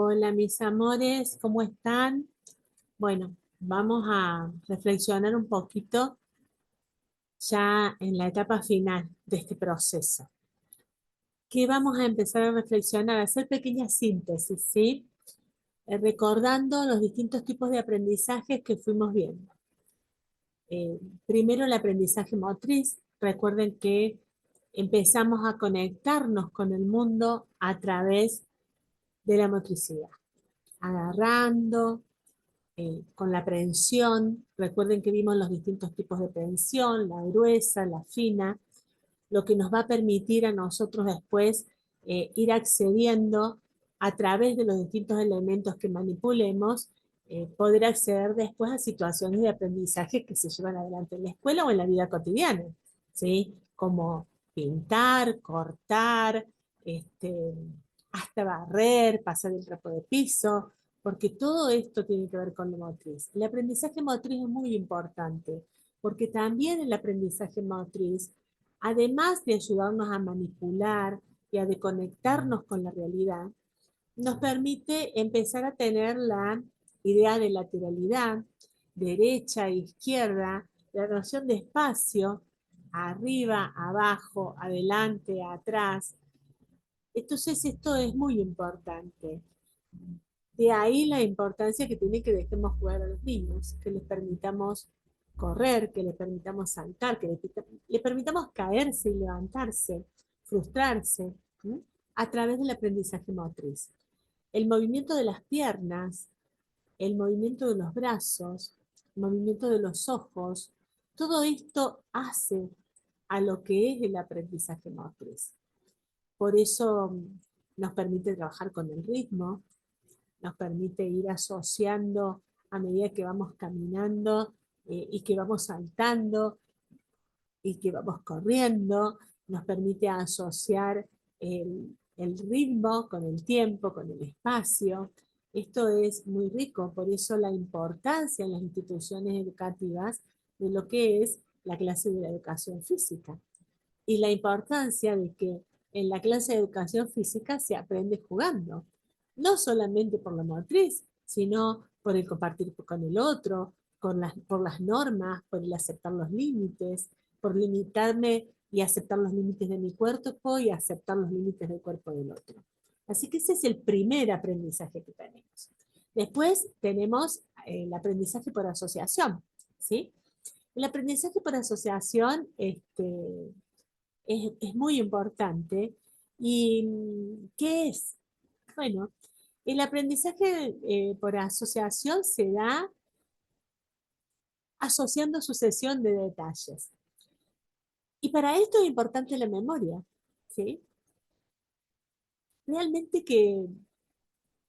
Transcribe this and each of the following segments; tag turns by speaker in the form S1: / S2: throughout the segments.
S1: Hola, mis amores, ¿cómo están? Bueno, vamos a reflexionar un poquito ya en la etapa final de este proceso. Que vamos a empezar a reflexionar, a hacer pequeñas síntesis, ¿sí? Recordando los distintos tipos de aprendizajes que fuimos viendo. Primero el aprendizaje motriz. Recuerden que empezamos a conectarnos con el mundo a través de la motricidad, agarrando, con la prensión. Recuerden que vimos los distintos tipos de prensión, la gruesa, la fina, lo que nos va a permitir a nosotros después ir accediendo a través de los distintos elementos que manipulemos, poder acceder después a situaciones de aprendizaje que se llevan adelante en la escuela o en la vida cotidiana, ¿sí? Como pintar, cortar, este, hasta barrer, pasar el trapo de piso, porque todo esto tiene que ver con la motriz. El aprendizaje motriz es muy importante, porque también el aprendizaje motriz, además de ayudarnos a manipular y a desconectarnos con la realidad, nos permite empezar a tener la idea de lateralidad, derecha, izquierda, la noción de espacio, arriba, abajo, adelante, atrás. Entonces esto es muy importante. De ahí la importancia que tiene que dejemos jugar a los niños, que les permitamos correr, que les permitamos saltar, que les permitamos caerse y levantarse, frustrarse, ¿sí? A través del aprendizaje motriz. El movimiento de las piernas, el movimiento de los brazos, el movimiento de los ojos, todo esto hace a lo que es el aprendizaje motriz. Por eso nos permite trabajar con el ritmo, nos permite ir asociando a medida que vamos caminando y que vamos saltando y que vamos corriendo, nos permite asociar el ritmo con el tiempo, con el espacio. Esto es muy rico, por eso la importancia en las instituciones educativas de lo que es la clase de la educación física. Y la importancia de que en la clase de educación física se aprende jugando, no solamente por la motriz, sino por el compartir con el otro, por las normas, por el aceptar los límites, por limitarme y aceptar los límites de mi cuerpo y aceptar los límites del cuerpo del otro. Así que ese es el primer aprendizaje que tenemos. Después tenemos el aprendizaje por asociación, ¿sí? El aprendizaje por asociación es muy importante. ¿Y qué es? Bueno, el aprendizaje por asociación se da asociando sucesión de detalles. Y para esto es importante la memoria, ¿sí? Realmente que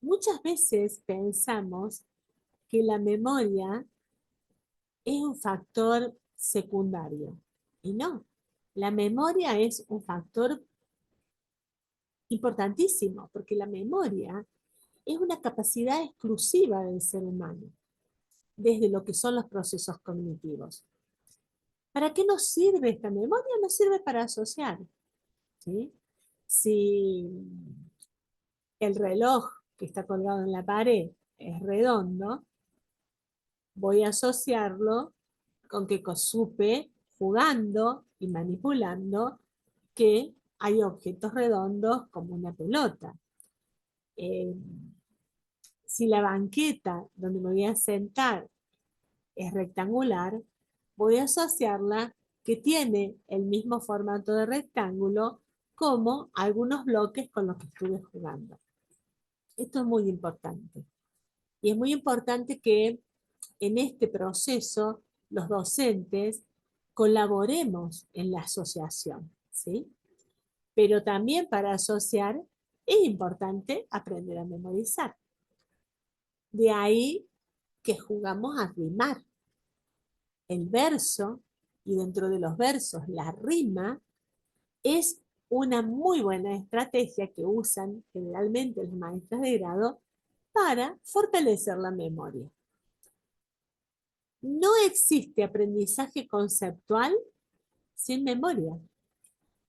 S1: muchas veces pensamos que la memoria es un factor secundario. Y no, la memoria es un factor importantísimo, porque la memoria es una capacidad exclusiva del ser humano, desde lo que son los procesos cognitivos. ¿Para qué nos sirve esta memoria? Nos sirve para asociar, ¿sí? Si el reloj que está colgado en la pared es redondo, voy a asociarlo con que supe jugando y manipulando que hay objetos redondos como una pelota. Eh, si la banqueta donde me voy a sentar es rectangular, voy a asociarla que tiene el mismo formato de rectángulo como algunos bloques con los que estuve jugando. Esto es muy importante. Y es muy importante que en este proceso los docentes colaboremos en la asociación, ¿sí? Pero también para asociar es importante aprender a memorizar. De ahí que jugamos a rimar. El verso, y dentro de los versos la rima, es una muy buena estrategia que usan generalmente las maestras de grado para fortalecer la memoria. No existe aprendizaje conceptual sin memoria.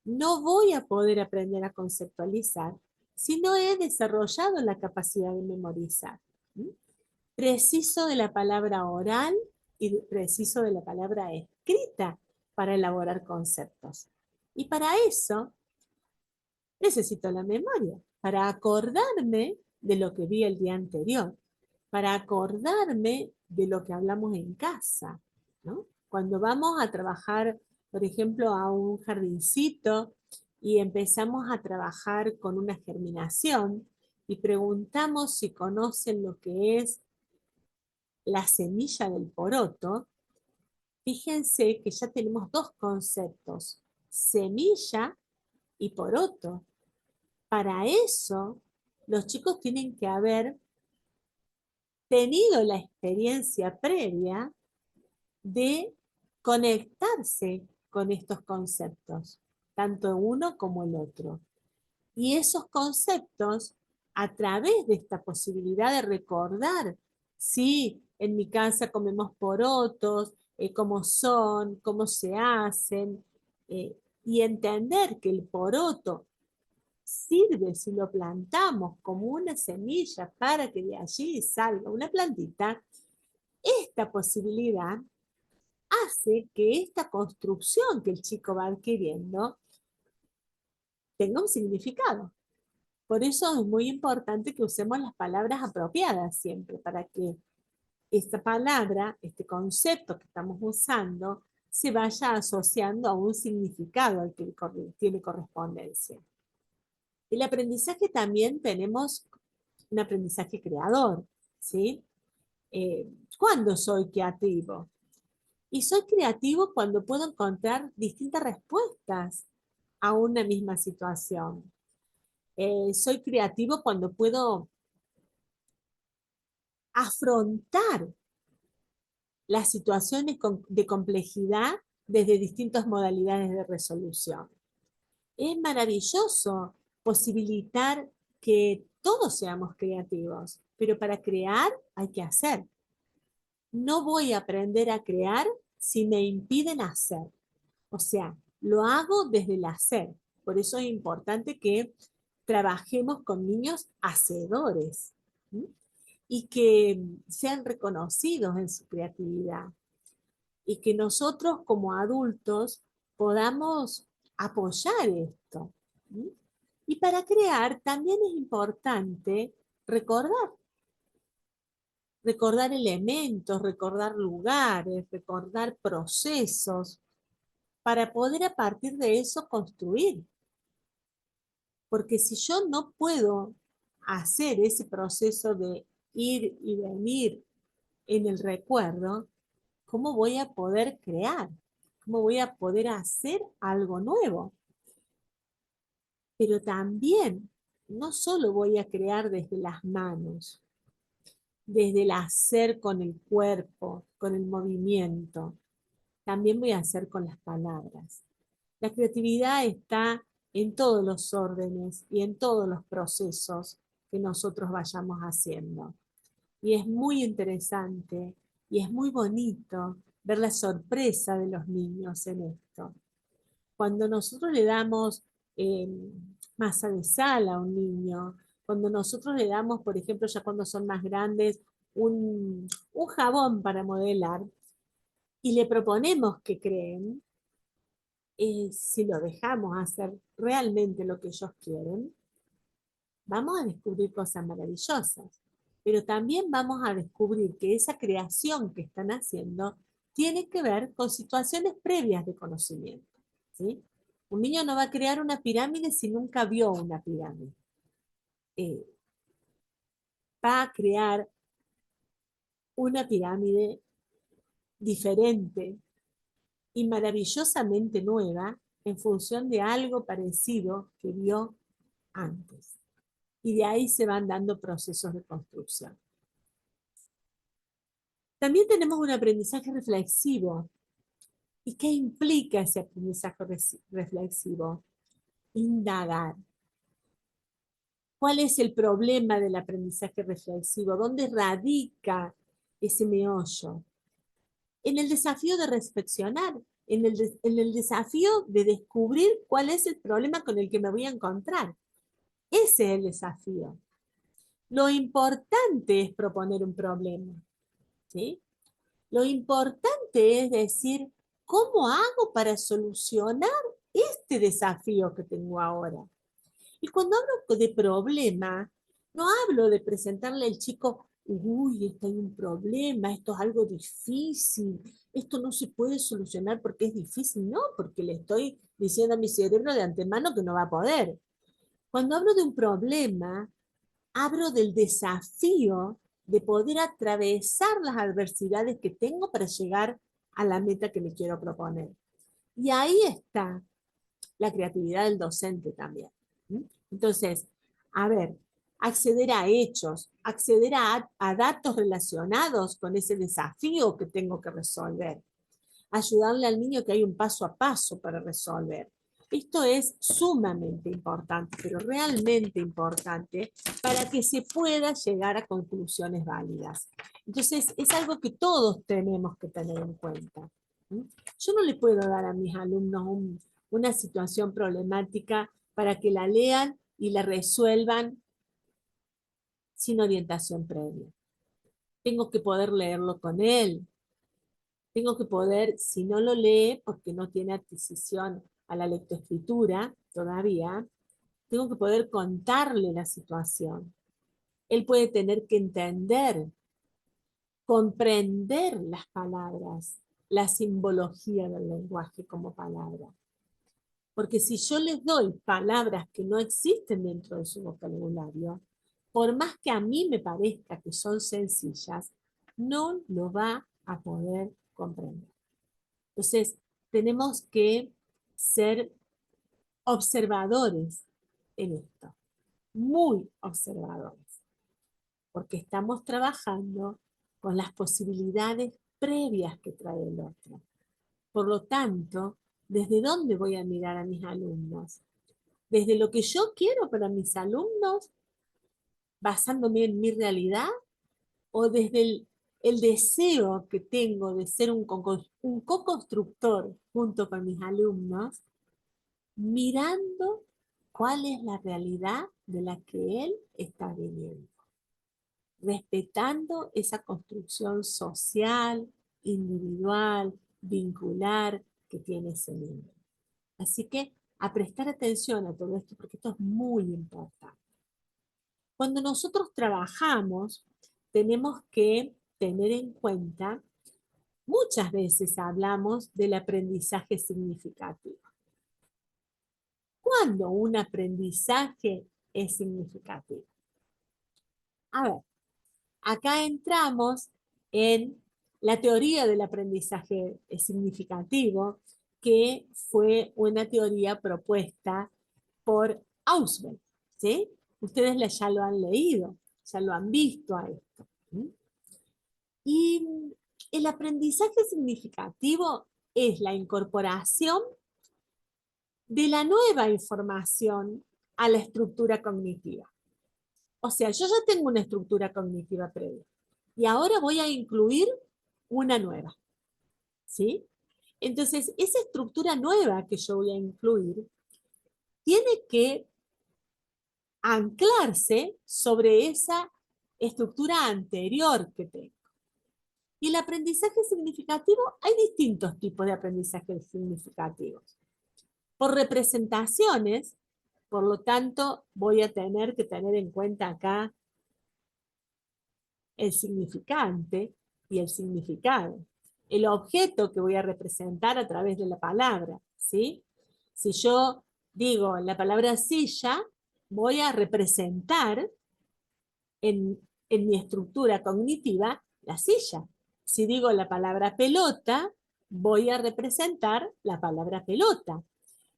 S1: No voy a poder aprender a conceptualizar si no he desarrollado la capacidad de memorizar. ¿Mm? Preciso de la palabra oral y preciso de la palabra escrita para elaborar conceptos. Y para eso necesito la memoria, para acordarme de lo que vi el día anterior, para acordarme de lo que hablamos en casa, ¿no? Cuando vamos a trabajar, por ejemplo, a un jardincito y empezamos a trabajar con una germinación y preguntamos si conocen lo que es la semilla del poroto, fíjense que ya tenemos dos conceptos, semilla y poroto. Para eso, los chicos tienen que haber tenido la experiencia previa de conectarse con estos conceptos, tanto uno como el otro. Y esos conceptos, a través de esta posibilidad de recordar, sí, en mi casa comemos porotos, cómo son, cómo se hacen, y entender que el poroto sirve si lo plantamos como una semilla para que de allí salga una plantita, esta posibilidad hace que esta construcción que el chico va adquiriendo tenga un significado. Por eso es muy importante que usemos las palabras apropiadas siempre, para que esta palabra, este concepto que estamos usando, se vaya asociando a un significado al que tiene correspondencia. El aprendizaje también tenemos un aprendizaje creador, ¿sí? ¿Cuándo soy creativo? Y soy creativo cuando puedo encontrar distintas respuestas a una misma situación. Soy creativo cuando puedo afrontar las situaciones de complejidad desde distintas modalidades de resolución. Es maravilloso posibilitar que todos seamos creativos, pero para crear hay que hacer. No voy a aprender a crear si me impiden hacer. O sea, lo hago desde el hacer. Por eso es importante que trabajemos con niños hacedores, ¿sí? Y que sean reconocidos en su creatividad. Y que nosotros como adultos podamos apoyar esto, ¿sí? Y para crear también es importante recordar, recordar elementos, recordar lugares, recordar procesos, para poder a partir de eso construir. Porque si yo no puedo hacer ese proceso de ir y venir en el recuerdo, ¿cómo voy a poder crear? ¿Cómo voy a poder hacer algo nuevo? Pero también, no solo voy a crear desde las manos, desde el hacer con el cuerpo, con el movimiento, también voy a hacer con las palabras. La creatividad está en todos los órdenes y en todos los procesos que nosotros vayamos haciendo. Y es muy interesante y es muy bonito ver la sorpresa de los niños en esto. Cuando nosotros le damos eh, masa de sal a un niño, cuando nosotros le damos, por ejemplo, ya cuando son más grandes, un jabón para modelar y le proponemos que creen, si lo dejamos hacer realmente lo que ellos quieren, vamos a descubrir cosas maravillosas. Pero también vamos a descubrir que esa creación que están haciendo tiene que ver con situaciones previas de conocimiento, ¿sí? Un niño no va a crear una pirámide si nunca vio una pirámide. Eh, Va a crear una pirámide diferente y maravillosamente nueva en función de algo parecido que vio antes. Y de ahí se van dando procesos de construcción. También tenemos un aprendizaje reflexivo. ¿Y qué implica ese aprendizaje reflexivo? Indagar. ¿Cuál es el problema del aprendizaje reflexivo? ¿Dónde radica ese meollo? En el desafío de reflexionar, en el desafío de descubrir cuál es el problema con el que me voy a encontrar. Ese es el desafío. Lo importante es proponer un problema, ¿sí? Lo importante es decir, ¿cómo hago para solucionar este desafío que tengo ahora? Y cuando hablo de problema, no hablo de presentarle al chico, uy, esto hay un problema, esto es algo difícil, esto no se puede solucionar porque es difícil, no, porque le estoy diciendo a mi cerebro de antemano que no va a poder. Cuando hablo de un problema, hablo del desafío de poder atravesar las adversidades que tengo para llegar a la meta que me quiero proponer. Y ahí está la creatividad del docente también. Entonces, a ver, acceder a hechos, acceder a datos relacionados con ese desafío que tengo que resolver, ayudarle al niño que hay un paso a paso para resolver. Esto es sumamente importante, pero realmente importante para que se pueda llegar a conclusiones válidas. Entonces, es algo que todos tenemos que tener en cuenta. Yo no le puedo dar a mis alumnos una situación problemática para que la lean y la resuelvan sin orientación previa. Tengo que poder leerlo con él. Tengo que poder, si no lo lee, porque no tiene adquisición a la lectoescritura todavía, tengo que poder contarle la situación. Él puede tener que entender, comprender las palabras, la simbología del lenguaje como palabra. Porque si yo les doy palabras que no existen dentro de su vocabulario, por más que a mí me parezca que son sencillas, no lo va a poder comprender. Entonces, tenemos que ser observadores en esto, muy observadores, porque estamos trabajando con las posibilidades previas que trae el otro. Por lo tanto, ¿desde dónde voy a mirar a mis alumnos? ¿Desde lo que yo quiero para mis alumnos, basándome en mi realidad? ¿O desde el deseo que tengo de ser un co-constructor junto con mis alumnos, mirando cuál es la realidad de la que él está viviendo, respetando esa construcción social, individual, vincular que tiene ese niño? Así que a prestar atención a todo esto, porque esto es muy importante. Cuando nosotros trabajamos, tenemos que tener en cuenta, muchas veces hablamos del aprendizaje significativo. ¿Cuándo un aprendizaje es significativo? A ver, acá entramos en la teoría del aprendizaje significativo, que fue una teoría propuesta por Ausubel, ¿sí? Ustedes ya lo han leído, ya lo han visto a esto. Y el aprendizaje significativo es la incorporación de la nueva información a la estructura cognitiva. O sea, yo ya tengo una estructura cognitiva previa y ahora voy a incluir una nueva, ¿sí? Entonces, esa estructura nueva que yo voy a incluir tiene que anclarse sobre esa estructura anterior que tengo. Y el aprendizaje significativo, hay distintos tipos de aprendizaje significativos. Por representaciones, por lo tanto, voy a tener que tener en cuenta acá el significante y el significado. El objeto que voy a representar a través de la palabra, ¿sí? Si yo digo la palabra silla, voy a representar en mi estructura cognitiva la silla. Si digo la palabra pelota, voy a representar la palabra pelota.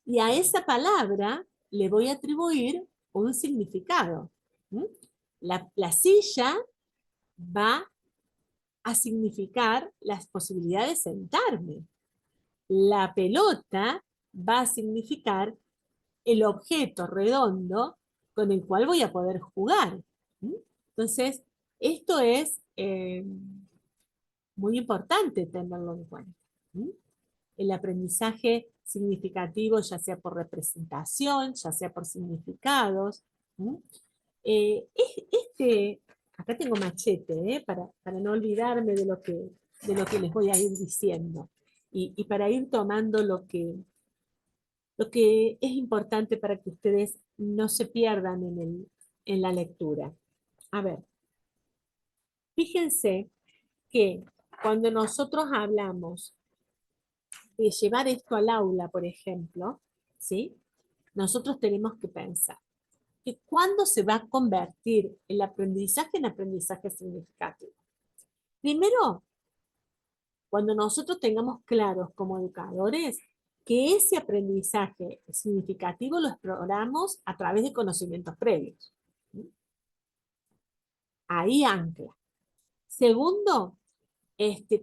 S1: Y a esa palabra le voy a atribuir un significado. La silla va a significar las posibilidades de sentarme. La pelota va a significar el objeto redondo con el cual voy a poder jugar. Entonces, esto es muy importante tenerlo en cuenta. El aprendizaje significativo, ya sea por representación, ya sea por significados, ¿Mm? Acá tengo machete, para no olvidarme de lo que les voy a ir diciendo y para ir tomando lo que es importante para que ustedes no se pierdan en la lectura. A ver, fíjense que cuando nosotros hablamos de llevar esto al aula, por ejemplo, ¿sí? Nosotros tenemos que pensar que cuándo se va a convertir el aprendizaje en aprendizaje significativo. Primero, cuando nosotros tengamos claros como educadores que ese aprendizaje significativo lo exploramos a través de conocimientos previos. Ahí ancla. Segundo,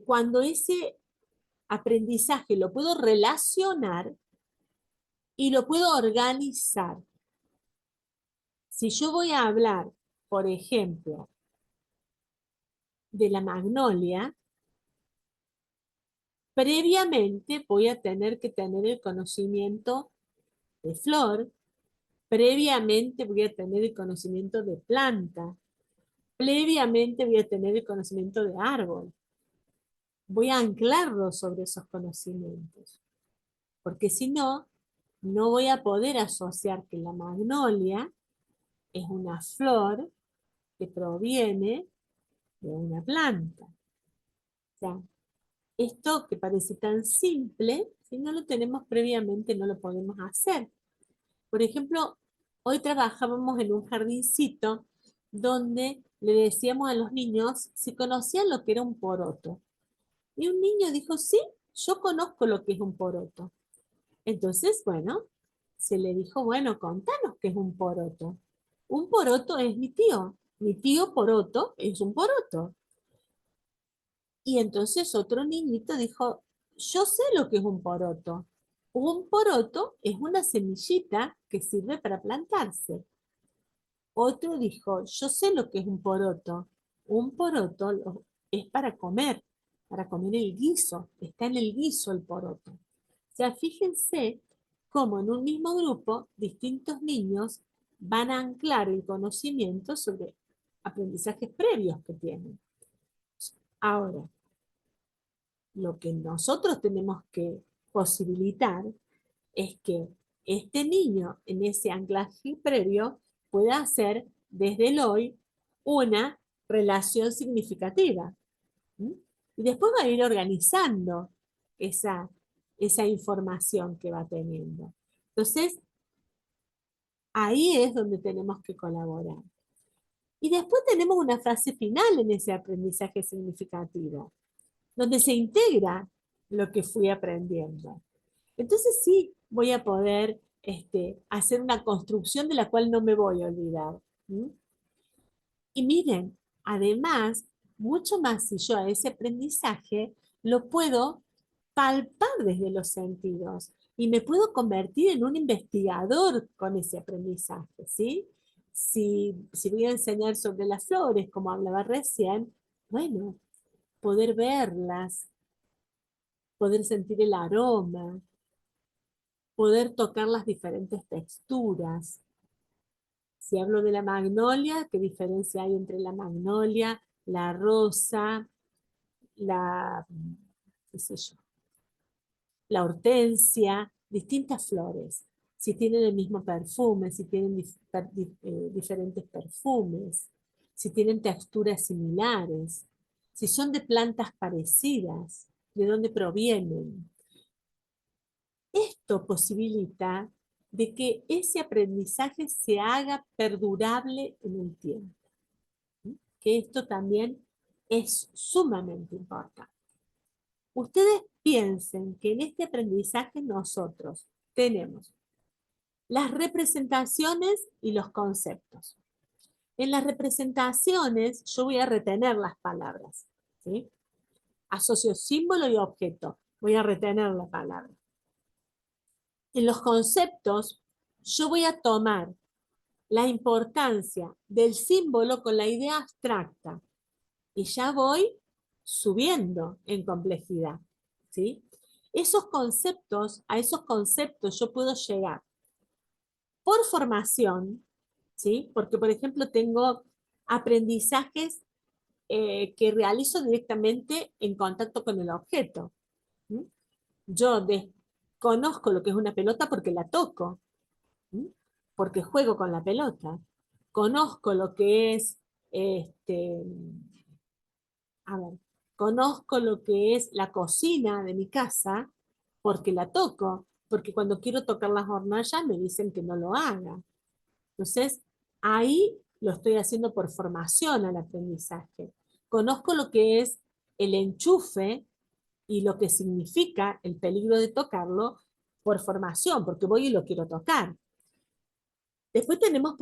S1: cuando ese aprendizaje lo puedo relacionar y lo puedo organizar. Si yo voy a hablar, por ejemplo, de la magnolia, previamente voy a tener que tener el conocimiento de flor, previamente voy a tener el conocimiento de planta, previamente voy a tener el conocimiento de árbol. Voy a anclarlo sobre esos conocimientos, porque si no, no voy a poder asociar que la magnolia es una flor que proviene de una planta. O sea, esto que parece tan simple, si no lo tenemos previamente, no lo podemos hacer. Por ejemplo, hoy trabajábamos en un jardincito donde le decíamos a los niños si conocían lo que era un poroto. Y un niño dijo, sí, yo conozco lo que es un poroto. Entonces, bueno, se le dijo, bueno, contanos qué es un poroto. Un poroto es mi tío. Mi tío poroto es un poroto. Y entonces otro niñito dijo, yo sé lo que es un poroto. Un poroto es una semillita que sirve para plantarse. Otro dijo, yo sé lo que es un poroto. Un poroto es para comer el guiso. Está en el guiso el poroto. O sea, fíjense cómo en un mismo grupo distintos niños van a anclar el conocimiento sobre aprendizajes previos que tienen. Ahora, lo que nosotros tenemos que posibilitar es que este niño en ese anclaje previo pueda hacer desde el hoy una relación significativa. ¿Mm? Y después va a ir organizando esa, esa información que va teniendo. Entonces, ahí es donde tenemos que colaborar. Y después tenemos una fase final en ese aprendizaje significativo, donde se integra lo que fui aprendiendo. Entonces sí voy a poder hacer una construcción de la cual no me voy a olvidar. ¿Mm? Y miren, además, mucho más si yo a ese aprendizaje lo puedo palpar desde los sentidos y me puedo convertir en un investigador con ese aprendizaje, ¿sí? Si voy a enseñar sobre las flores, como hablaba recién, bueno, poder verlas, poder sentir el aroma, poder tocar las diferentes texturas. Si hablo de la magnolia, ¿qué diferencia hay entre la magnolia, la rosa, la, qué sé yo, la hortensia, distintas flores? Si tienen el mismo perfume, si tienen diferentes perfumes, si tienen texturas similares, si son de plantas parecidas, de dónde provienen. Esto posibilita de que ese aprendizaje se haga perdurable en el tiempo. ¿Sí? Que esto también es sumamente importante. Ustedes piensen que en este aprendizaje nosotros tenemos las representaciones y los conceptos. En las representaciones yo voy a retener las palabras, ¿sí? Asocio símbolo y objeto, voy a retener la palabra. En los conceptos, yo voy a tomar la importancia del símbolo con la idea abstracta y ya voy subiendo en complejidad, ¿sí? A esos conceptos yo puedo llegar por formación, ¿sí? Porque, por ejemplo, tengo aprendizajes que realizo directamente en contacto con el objeto. ¿Mm? Yo conozco lo que es una pelota porque la toco, ¿sí? Porque juego con la pelota. Conozco lo que es, este, a ver, conozco lo que es la cocina de mi casa porque la toco, porque cuando quiero tocar las hornallas me dicen que no lo haga. Entonces, ahí lo estoy haciendo por formación al aprendizaje. Conozco lo que es el enchufe y lo que significa el peligro de tocarlo por formación, porque voy y lo quiero tocar. Después tenemos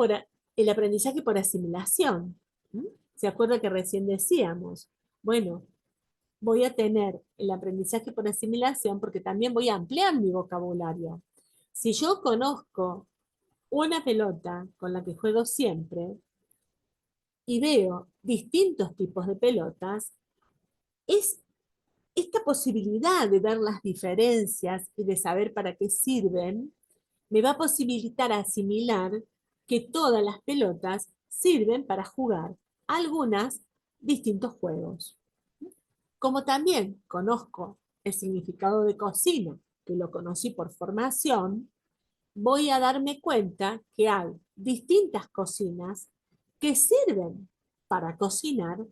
S1: el aprendizaje por asimilación. ¿Mm? ¿Se acuerda que recién decíamos? Bueno, voy a tener el aprendizaje por asimilación porque también voy a ampliar mi vocabulario. Si yo conozco una pelota con la que juego siempre y veo distintos tipos de pelotas, es esta posibilidad de ver las diferencias y de saber para qué sirven, me va a posibilitar asimilar que todas las pelotas sirven para jugar algunas distintos juegos. Como también conozco el significado de cocina, que lo conocí por formación, voy a darme cuenta que hay distintas cocinas que sirven para cocinar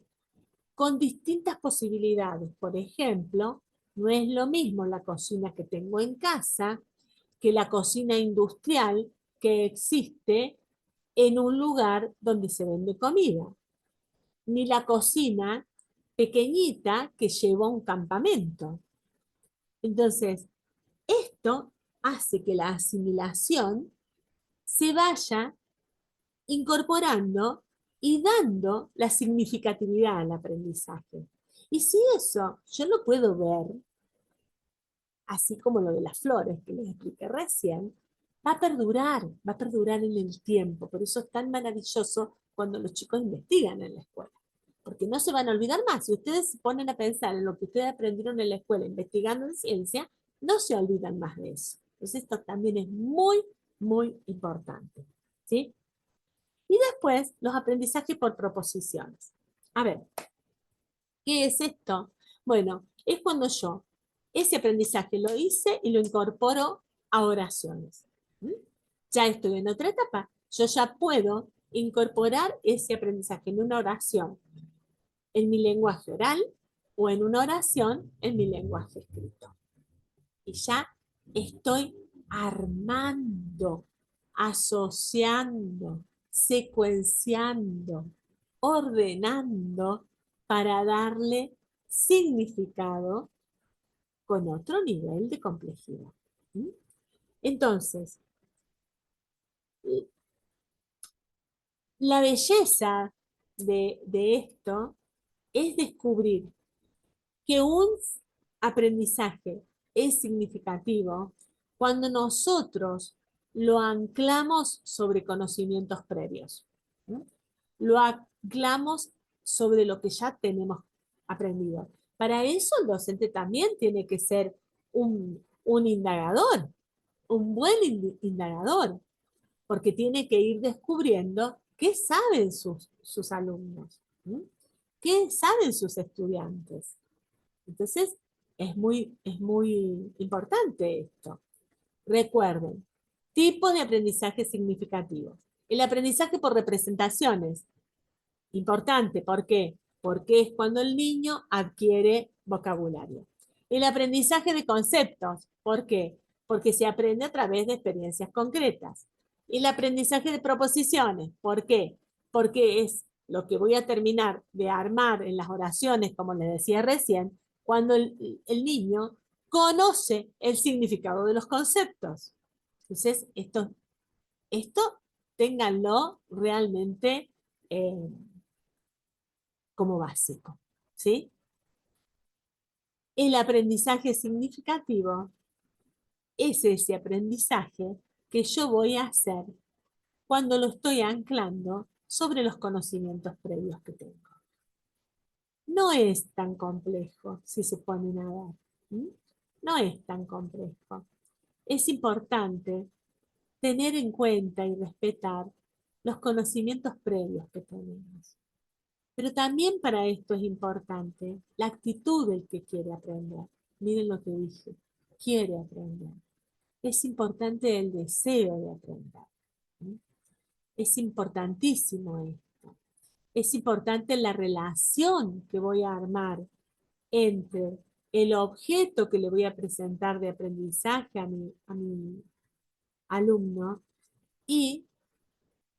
S1: con distintas posibilidades. Por ejemplo, no es lo mismo la cocina que tengo en casa que la cocina industrial que existe en un lugar donde se vende comida, ni la cocina pequeñita que llevo a un campamento. Entonces, esto hace que la asimilación se vaya incorporando y dando la significatividad al aprendizaje. Y si eso yo lo puedo ver, así como lo de las flores que les expliqué recién, va a perdurar en el tiempo. Por eso es tan maravilloso cuando los chicos investigan en la escuela, porque no se van a olvidar más. Si ustedes se ponen a pensar en lo que ustedes aprendieron en la escuela investigando en ciencia, no se olvidan más de eso. Entonces esto también es muy, muy importante. ¿Sí? Y después, los aprendizajes por proposiciones. A ver, ¿qué es esto? Bueno, es cuando yo ese aprendizaje lo hice y lo incorporo a oraciones. ¿Mm? Ya estoy en otra etapa. Yo ya puedo incorporar ese aprendizaje en una oración en mi lenguaje oral o en una oración en mi lenguaje escrito. Y ya estoy armando, asociando, secuenciando, ordenando para darle significado con otro nivel de complejidad. ¿Mm? Entonces, la belleza de esto es descubrir que un aprendizaje es significativo cuando nosotros lo anclamos sobre conocimientos previos. ¿No? Lo anclamos sobre lo que ya tenemos aprendido. Para eso el docente también tiene que ser un indagador, un buen indagador, porque tiene que ir descubriendo qué saben sus alumnos, ¿no? ¿Qué saben sus estudiantes? Entonces, es muy importante esto. Recuerden, tipos de aprendizaje significativos. El aprendizaje por representaciones, importante, ¿por qué? Porque es cuando el niño adquiere vocabulario. El aprendizaje de conceptos, ¿por qué? Porque se aprende a través de experiencias concretas. Y el aprendizaje de proposiciones, ¿por qué? Porque es lo que voy a terminar de armar en las oraciones, como les decía recién, cuando el niño conoce el significado de los conceptos. Entonces, esto ténganlo realmente como básico, ¿sí? El aprendizaje significativo es ese aprendizaje que yo voy a hacer cuando lo estoy anclando sobre los conocimientos previos que tengo. No es tan complejo si se ponen a ver. ¿Mm? No es tan complejo. Es importante tener en cuenta y respetar los conocimientos previos que tenemos. Pero también para esto es importante la actitud del que quiere aprender. Miren lo que dije, quiere aprender. Es importante el deseo de aprender. ¿Sí? Es importantísimo esto. Es importante la relación que voy a armar entre el objeto que le voy a presentar de aprendizaje a mi alumno y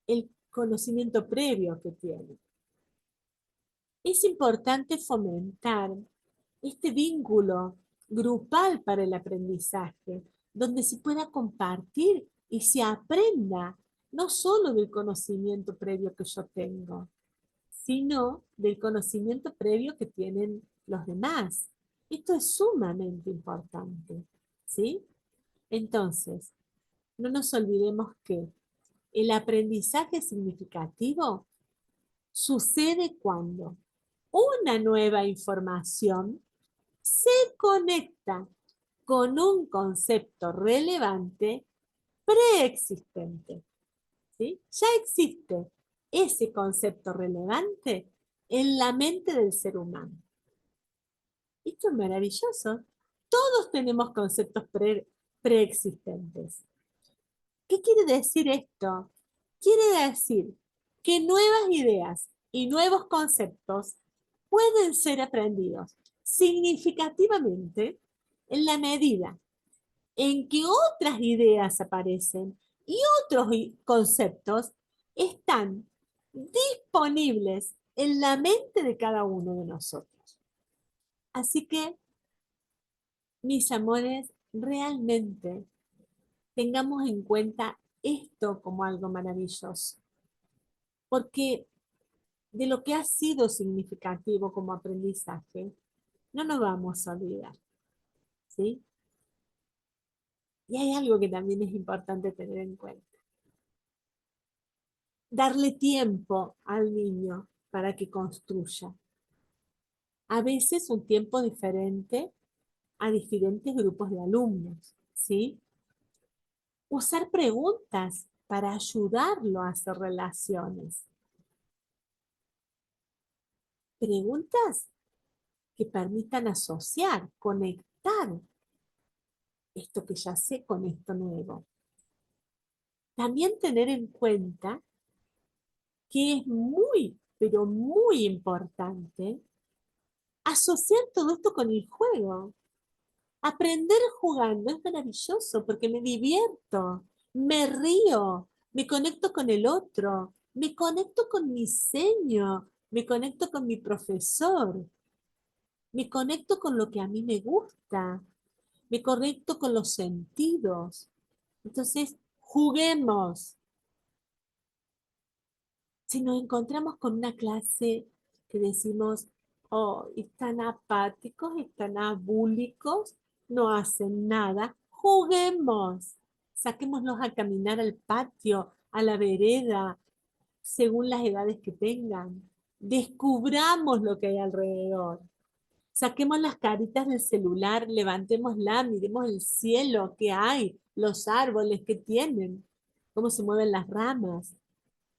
S1: el conocimiento previo que tiene. Es importante fomentar este vínculo grupal para el aprendizaje, donde se pueda compartir y se aprenda no solo del conocimiento previo que yo tengo, sino del conocimiento previo que tienen los demás. Esto es sumamente importante, ¿sí? Entonces, no nos olvidemos que el aprendizaje significativo sucede cuando una nueva información se conecta con un concepto relevante preexistente. ¿Sí? Ya existe ese concepto relevante en la mente del ser humano. Esto es maravilloso. Todos tenemos conceptos preexistentes. ¿Qué quiere decir esto? Quiere decir que nuevas ideas y nuevos conceptos pueden ser aprendidos significativamente en la medida en que otras ideas aparecen y otros conceptos están disponibles en la mente de cada uno de nosotros. Así que, mis amores, realmente tengamos en cuenta esto como algo maravilloso, porque de lo que ha sido significativo como aprendizaje, no nos vamos a olvidar, ¿sí? Y hay algo que también es importante tener en cuenta. Darle tiempo al niño para que construya. A veces un tiempo diferente a diferentes grupos de alumnos, ¿sí? Usar preguntas para ayudarlo a hacer relaciones. Preguntas que permitan asociar, conectar esto que ya sé con esto nuevo. También tener en cuenta que es muy, pero muy importante asociar todo esto con el juego. Aprender jugando es maravilloso porque me divierto, me río, me conecto con el otro, me conecto con mi seño, me conecto con mi profesor, me conecto con lo que a mí me gusta, me conecto con los sentidos. Entonces, juguemos. Si nos encontramos con una clase que decimos, oh, están apáticos, están abúlicos, no hacen nada, juguemos. Saquémoslos a caminar al patio, a la vereda, según las edades que tengan. Descubramos lo que hay alrededor. Saquemos las caritas del celular, levantémosla, miremos el cielo que hay, los árboles que tienen, cómo se mueven las ramas.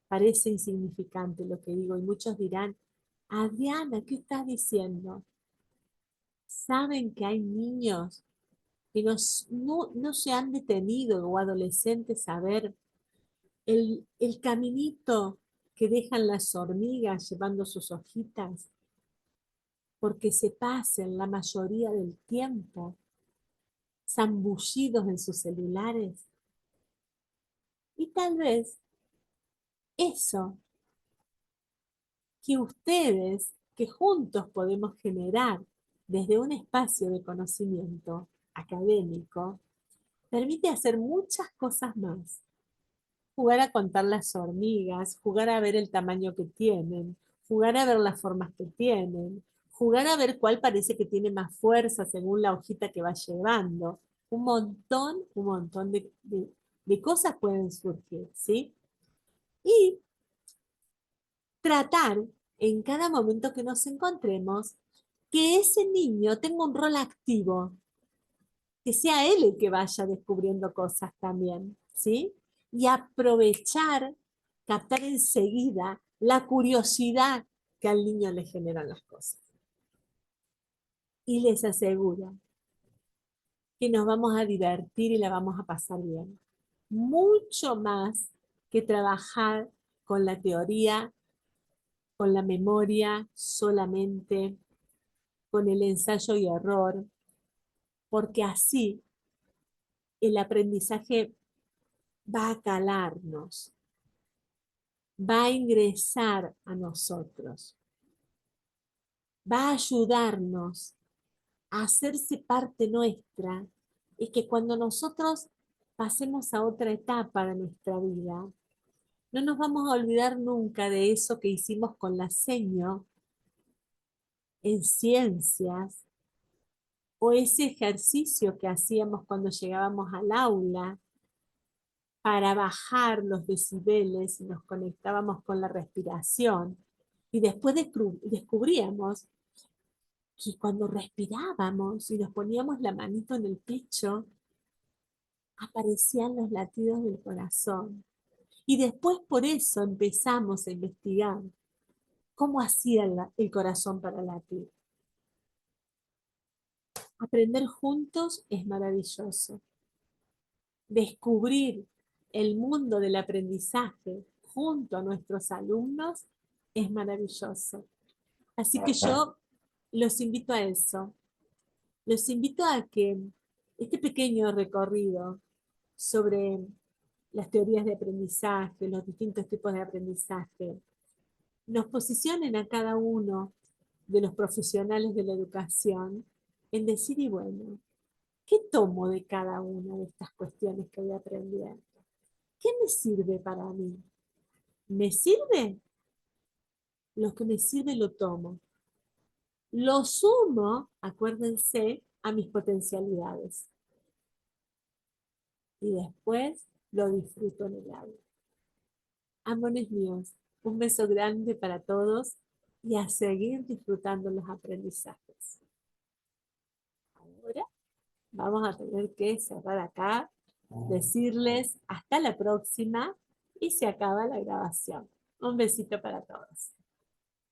S1: Parece insignificante lo que digo y muchos dirán, Adriana, ¿qué estás diciendo? ¿Saben que hay niños que no se han detenido o adolescentes a ver el caminito que dejan las hormigas llevando sus hojitas? Porque se pasen la mayoría del tiempo zambullidos en sus celulares. Y tal vez eso que ustedes, que juntos podemos generar desde un espacio de conocimiento académico, permite hacer muchas cosas más. Jugar a contar las hormigas, jugar a ver el tamaño que tienen, jugar a ver las formas que tienen, jugar a ver cuál parece que tiene más fuerza según la hojita que va llevando. Un montón de cosas pueden surgir, ¿sí? Y tratar en cada momento que nos encontremos que ese niño tenga un rol activo, que sea él el que vaya descubriendo cosas también, ¿sí? Y aprovechar captar enseguida la curiosidad que al niño le generan las cosas. Y les aseguro que nos vamos a divertir y la vamos a pasar bien. Mucho más que trabajar con la teoría, con la memoria solamente, con el ensayo y error, porque así el aprendizaje va a calarnos, va a ingresar a nosotros, va a ayudarnos a hacerse parte nuestra y que cuando nosotros pasemos a otra etapa de nuestra vida, no nos vamos a olvidar nunca de eso que hicimos con la seño en ciencias o ese ejercicio que hacíamos cuando llegábamos al aula para bajar los decibeles y nos conectábamos con la respiración. Y después descubríamos que cuando respirábamos y nos poníamos la manito en el pecho, aparecían los latidos del corazón. Y después por eso empezamos a investigar cómo hacía el corazón para latir. Aprender juntos es maravilloso. Descubrir el mundo del aprendizaje junto a nuestros alumnos es maravilloso. Así que yo los invito a eso. Los invito a que este pequeño recorrido sobre las teorías de aprendizaje, los distintos tipos de aprendizaje, nos posicionen a cada uno de los profesionales de la educación en decir, y bueno, ¿qué tomo de cada una de estas cuestiones que voy aprendiendo? ¿Qué me sirve para mí? ¿Me sirve? Lo que me sirve lo tomo. Lo sumo, acuérdense, a mis potencialidades. Y después lo disfruto en el aula. Amores míos, un beso grande para todos y a seguir disfrutando los aprendizajes. Ahora vamos a tener que cerrar acá, decirles hasta la próxima y se acaba la grabación. Un besito para todos.